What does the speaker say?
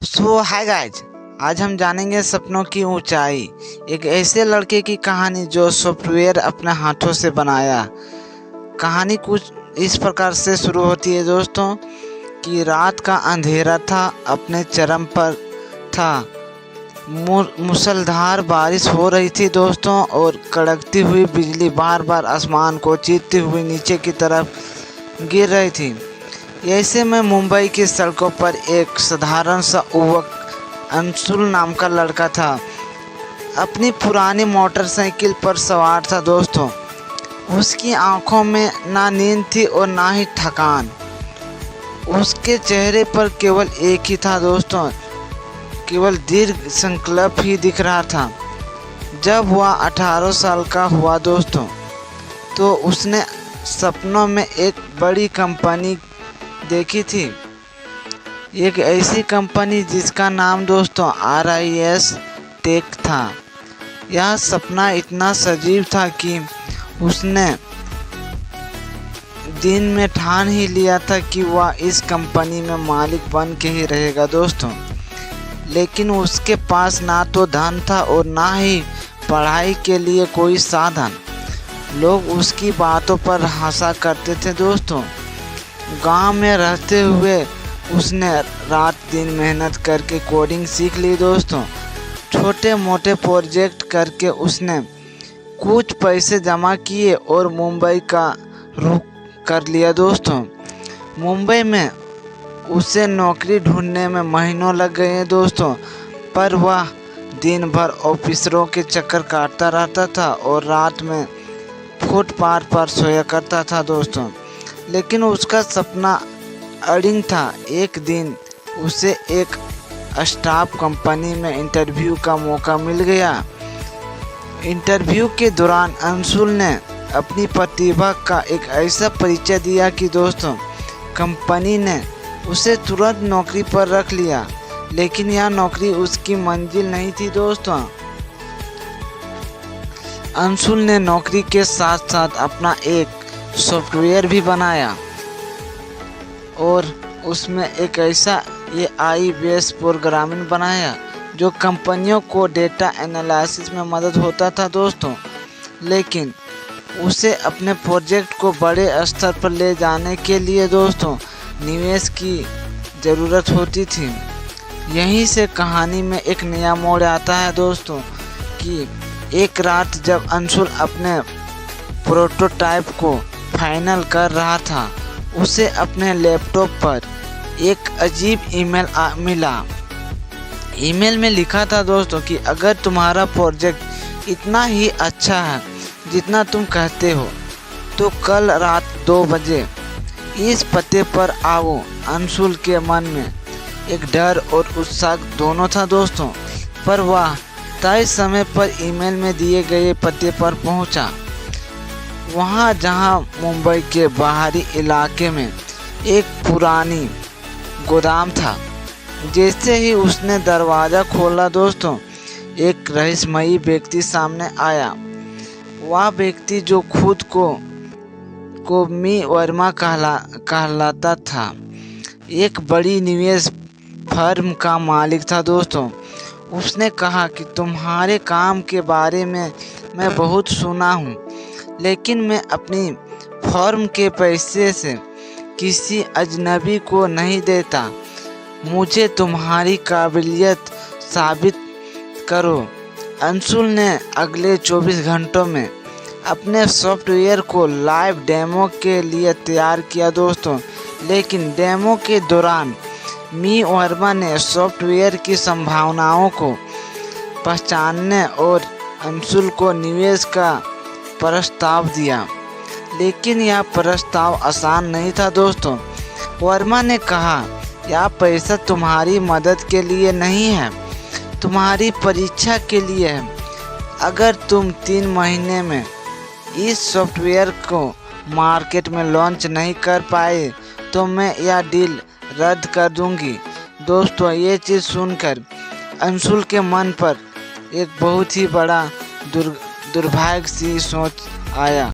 सो hi guys, आज हम जानेंगे सपनों की ऊंचाई। एक ऐसे लड़के की कहानी जो सॉफ्टवेयर अपने हाथों से बनाया। कहानी कुछ इस प्रकार से शुरू होती है दोस्तों कि रात का अंधेरा था, अपने चरम पर था। मूसलाधार बारिश हो रही थी दोस्तों, और कड़कती हुई बिजली बार बार आसमान को चीरती हुई नीचे की तरफ गिर रही थी। ऐसे में मुंबई की सड़कों पर एक साधारण सा युवक अंशुल नाम का लड़का था। अपनी पुरानी मोटरसाइकिल पर सवार था दोस्तों। उसकी आंखों में ना नींद थी और ना ही थकान। उसके चेहरे पर केवल एक ही था दोस्तों, केवल दीर्घ संकल्प ही दिख रहा था। जब वह 18 साल का हुआ दोस्तों, तो उसने सपनों में एक बड़ी कंपनी देखी थी। एक ऐसी कंपनी जिसका नाम दोस्तों RIS टेक था। यह सपना इतना सजीव था कि उसने दिन में ठान ही लिया था कि वह इस कंपनी में मालिक बन के ही रहेगा दोस्तों। लेकिन उसके पास ना तो धन था और ना ही पढ़ाई के लिए कोई साधन। लोग उसकी बातों पर हंसा करते थे दोस्तों। गांव में रहते हुए उसने रात दिन मेहनत करके कोडिंग सीख ली दोस्तों। छोटे मोटे प्रोजेक्ट करके उसने कुछ पैसे जमा किए और मुंबई का रुख कर लिया दोस्तों। मुंबई में उसे नौकरी ढूंढने में महीनों लग गए हैं दोस्तों, पर वह दिन भर ऑफिसरों के चक्कर काटता रहता था और रात में फुटपाथ पर सोया करता था दोस्तों। लेकिन उसका सपना अड़िग था। एक दिन उसे एक स्टाफ कंपनी में इंटरव्यू का मौका मिल गया। इंटरव्यू के दौरान अंशुल ने अपनी प्रतिभा का एक ऐसा परिचय दिया कि दोस्तों कंपनी ने उसे तुरंत नौकरी पर रख लिया। लेकिन यह नौकरी उसकी मंजिल नहीं थी दोस्तों। अंशुल ने नौकरी के साथ साथ अपना एक सॉफ्टवेयर भी बनाया और उसमें एक ऐसा AI बेस्ड प्रोग्रामिंग बनाया जो कंपनियों को डेटा एनालिसिस में मदद होता था दोस्तों। लेकिन उसे अपने प्रोजेक्ट को बड़े स्तर पर ले जाने के लिए दोस्तों निवेश की ज़रूरत होती थी। यहीं से कहानी में एक नया मोड़ आता है दोस्तों कि एक रात जब अंशुल अपने प्रोटोटाइप को फाइनल कर रहा था, उसे अपने लैपटॉप पर एक अजीब ईमेल मिला। ईमेल में लिखा था दोस्तों कि अगर तुम्हारा प्रोजेक्ट इतना ही अच्छा है जितना तुम कहते हो, तो कल रात 2 बजे इस पते पर आओ। अंशुल के मन में एक डर और उत्साह दोनों था दोस्तों, पर वह तय समय पर ईमेल में दिए गए पते पर पहुंचा। वहां जहां मुंबई के बाहरी इलाके में एक पुरानी गोदाम था। जैसे ही उसने दरवाज़ा खोला दोस्तों, एक रहस्यमयी व्यक्ति सामने आया। वह व्यक्ति जो खुद को मी वर्मा कहलाता था, एक बड़ी निवेश फर्म का मालिक था दोस्तों। उसने कहा कि तुम्हारे काम के बारे में मैं बहुत सुना हूँ, लेकिन मैं अपनी फर्म के पैसे से किसी अजनबी को नहीं देता। मुझे तुम्हारी काबिलियत साबित करो। अंशुल ने अगले 24 घंटों में अपने सॉफ्टवेयर को लाइव डेमो के लिए तैयार किया दोस्तों। लेकिन डेमो के दौरान मी वर्मा ने सॉफ्टवेयर की संभावनाओं को पहचानने और अंशुल को निवेश का प्रस्ताव दिया। लेकिन यह प्रस्ताव आसान नहीं था दोस्तों। वर्मा ने कहा, यह पैसा तुम्हारी मदद के लिए नहीं है, तुम्हारी परीक्षा के लिए है। अगर तुम 3 महीने में इस सॉफ्टवेयर को मार्केट में लॉन्च नहीं कर पाए, तो मैं यह डील रद्द कर दूंगी। दोस्तों ये चीज़ सुनकर अंशुल के मन पर एक बहुत ही बड़ा दुर्भाग्य सी सोच आया।